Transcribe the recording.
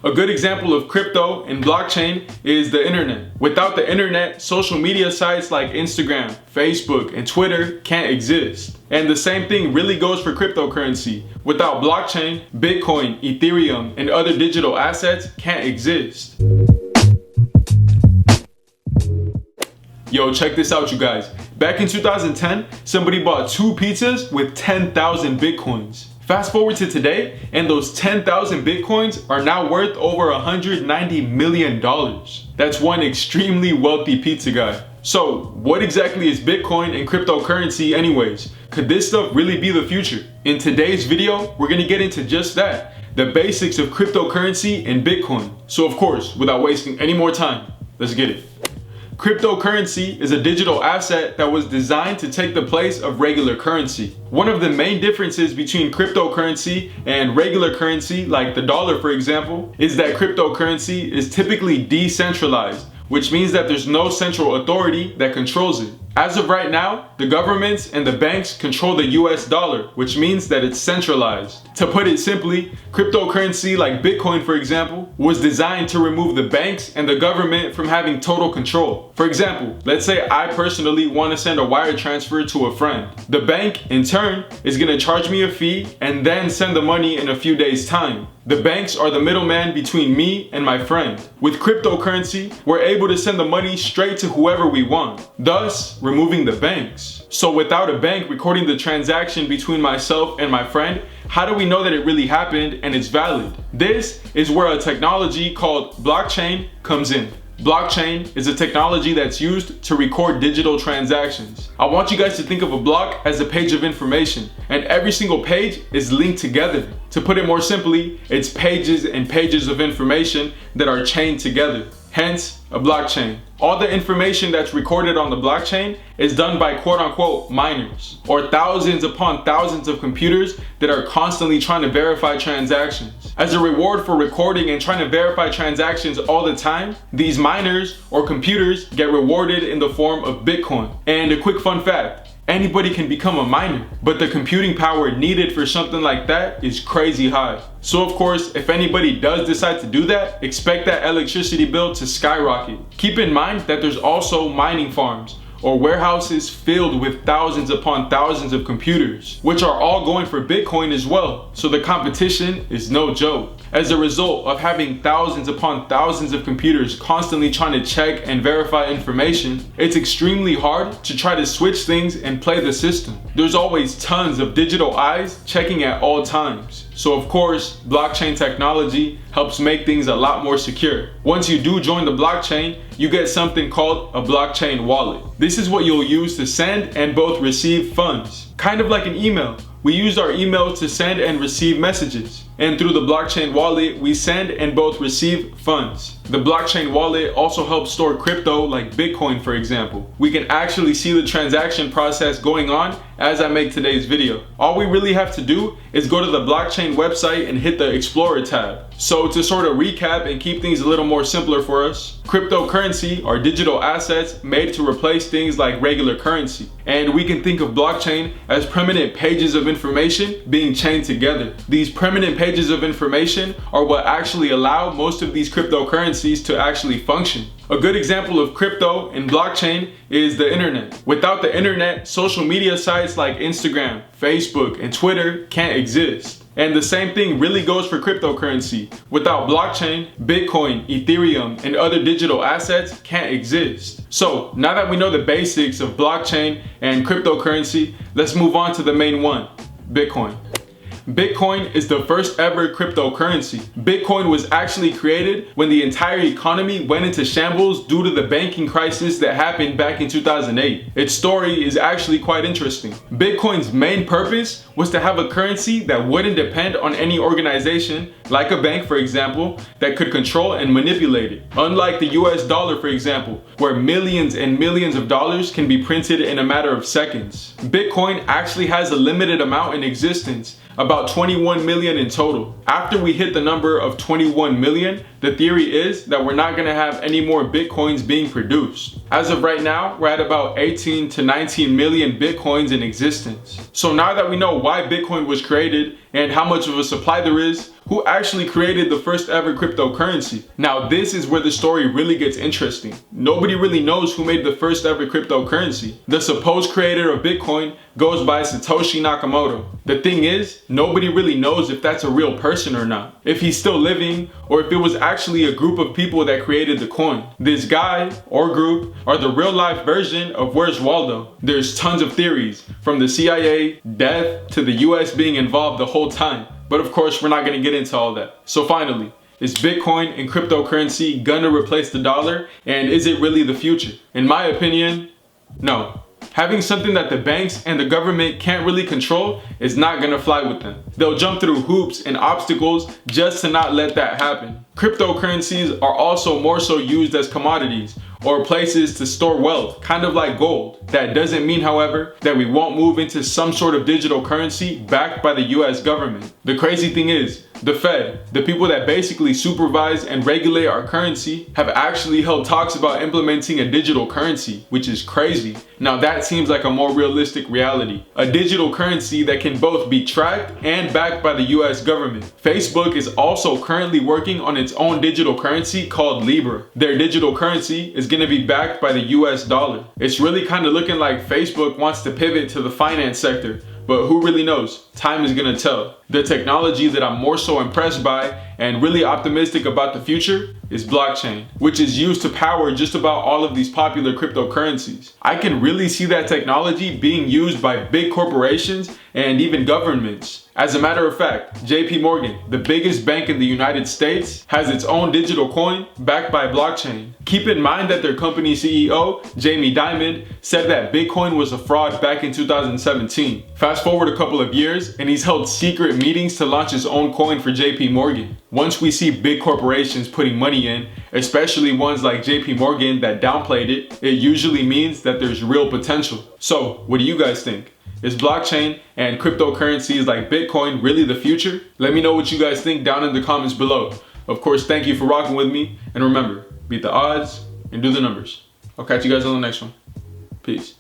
A good example of crypto and blockchain is the internet. Without the internet, social media sites like Instagram, Facebook, and Twitter can't exist. And the same thing really goes for cryptocurrency. Without blockchain, Bitcoin, Ethereum, and other digital assets can't exist. Yo, check this out, you guys. Back in 2010, somebody bought 2 pizzas with 10,000 Bitcoins. Fast forward to today, and those 10,000 Bitcoins are now worth over $190 million. That's one extremely wealthy pizza guy. So, what exactly is Bitcoin and cryptocurrency anyways? Could this stuff really be the future? In today's video, we're gonna get into just that, the basics of cryptocurrency and Bitcoin. So of course, without wasting any more time, let's get it. Cryptocurrency is a digital asset that was designed to take the place of regular currency. One of the main differences between cryptocurrency and regular currency, like the dollar for example, is that cryptocurrency is typically decentralized, which means that there's no central authority that controls it. As of right now, the governments and the banks control the US dollar, which means that it's centralized. To put it simply, cryptocurrency like Bitcoin, for example, was designed to remove the banks and the government from having total control. For example, let's say I personally want to send a wire transfer to a friend. The bank, in turn, is going to charge me a fee and then send the money in a few days' time. The banks are the middleman between me and my friend. With cryptocurrency, we're able to send the money straight to whoever we want, thus removing the banks. So without a bank recording the transaction between myself and my friend, how do we know that it really happened and it's valid? This is where a technology called blockchain comes in. Blockchain is a technology that's used to record digital transactions. I want you guys to think of a block as a page of information, and every single page is linked together. To put it more simply, it's pages and pages of information that are chained together. Hence, a blockchain. All the information that's recorded on the blockchain is done by quote-unquote miners, or thousands upon thousands of computers that are constantly trying to verify transactions. As a reward for recording and trying to verify transactions all the time, these miners or computers get rewarded in the form of Bitcoin. And a quick fun fact, anybody can become a miner, but the computing power needed for something like that is crazy high. So of course, if anybody does decide to do that, expect that electricity bill to skyrocket. Keep in mind that there's also mining farms, or warehouses filled with thousands upon thousands of computers, which are all going for Bitcoin as well. So the competition is no joke. As a result of having thousands upon thousands of computers constantly trying to check and verify information, it's extremely hard to try to switch things and play the system. There's always tons of digital eyes checking at all times. So of course, blockchain technology helps make things a lot more secure. Once you do join the blockchain, you get something called a blockchain wallet. This is what you'll use to send and both receive funds. Kind of like an email. We use our email to send and receive messages. And through the blockchain wallet, we send and both receive funds. The blockchain wallet also helps store crypto like Bitcoin, for example. We can actually see the transaction process going on as I make today's video. All we really have to do is go to the blockchain website and hit the Explorer tab. So to sort of recap and keep things a little more simpler for us, cryptocurrency are digital assets made to replace things like regular currency. And we can think of blockchain as permanent pages of information being chained together. These permanent pages of information are what actually allow most of these cryptocurrencies to actually function. A good example of crypto and blockchain is the internet. Without the internet, social media sites like Instagram, Facebook, and Twitter can't exist. And the same thing really goes for cryptocurrency. Without blockchain, Bitcoin, Ethereum, and other digital assets can't exist. So now that we know the basics of blockchain and cryptocurrency, let's move on to the main one, Bitcoin. Bitcoin is the first ever cryptocurrency. Bitcoin was actually created when the entire economy went into shambles due to the banking crisis that happened back in 2008. Its story is actually quite interesting. Bitcoin's main purpose was to have a currency that wouldn't depend on any organization, like a bank for example, that could control and manipulate it. Unlike the US dollar for example, where millions and millions of dollars can be printed in a matter of seconds. Bitcoin actually has a limited amount in existence, about 21 million in total. After we hit the number of 21 million, the theory is that we're not gonna have any more Bitcoins being produced. As of right now, we're at about 18 to 19 million Bitcoins in existence. So now that we know why Bitcoin was created and how much of a supply there is, who actually created the first ever cryptocurrency. Now this is where the story really gets interesting. Nobody really knows who made the first ever cryptocurrency. The supposed creator of Bitcoin goes by Satoshi Nakamoto. The thing is, nobody really knows if that's a real person or not, if he's still living, or if it was actually a group of people that created the coin. This guy or group are the real life version of Where's Waldo. There's tons of theories, from the CIA, death, to the US being involved the whole time. But of course, we're not gonna get into all that. So finally, is Bitcoin and cryptocurrency gonna replace the dollar? And is it really the future? In my opinion, no. Having something that the banks and the government can't really control is not gonna fly with them. They'll jump through hoops and obstacles just to not let that happen. Cryptocurrencies are also more so used as commodities or places to store wealth, kind of like gold. That doesn't mean, however, that we won't move into some sort of digital currency backed by the US government. The crazy thing is, the Fed, the people that basically supervise and regulate our currency, have actually held talks about implementing a digital currency, which is crazy. Now that seems like a more realistic reality. A digital currency that can both be tracked and backed by the US government. Facebook is also currently working on its own digital currency called Libra. Their digital currency is gonna be backed by the US dollar. It's really kind of looking like Facebook wants to pivot to the finance sector, but who really knows? Time is gonna tell. The technology that I'm more so impressed by and really optimistic about the future is blockchain, which is used to power just about all of these popular cryptocurrencies. I can really see that technology being used by big corporations and even governments. As a matter of fact, JP Morgan, the biggest bank in the United States, has its own digital coin backed by blockchain. Keep in mind that their company CEO, Jamie Dimon, said that Bitcoin was a fraud back in 2017. Fast forward a couple of years, and he's held secret meetings to launch his own coin for JP Morgan. Once we see big corporations putting money in, especially ones like JP Morgan that downplayed it, it usually means that there's real potential. So, what do you guys think? Is blockchain and cryptocurrencies like Bitcoin really the future? Let me know what you guys think down in the comments below. Of course, thank you for rocking with me. And remember, beat the odds and do the numbers. I'll catch you guys on the next one. Peace.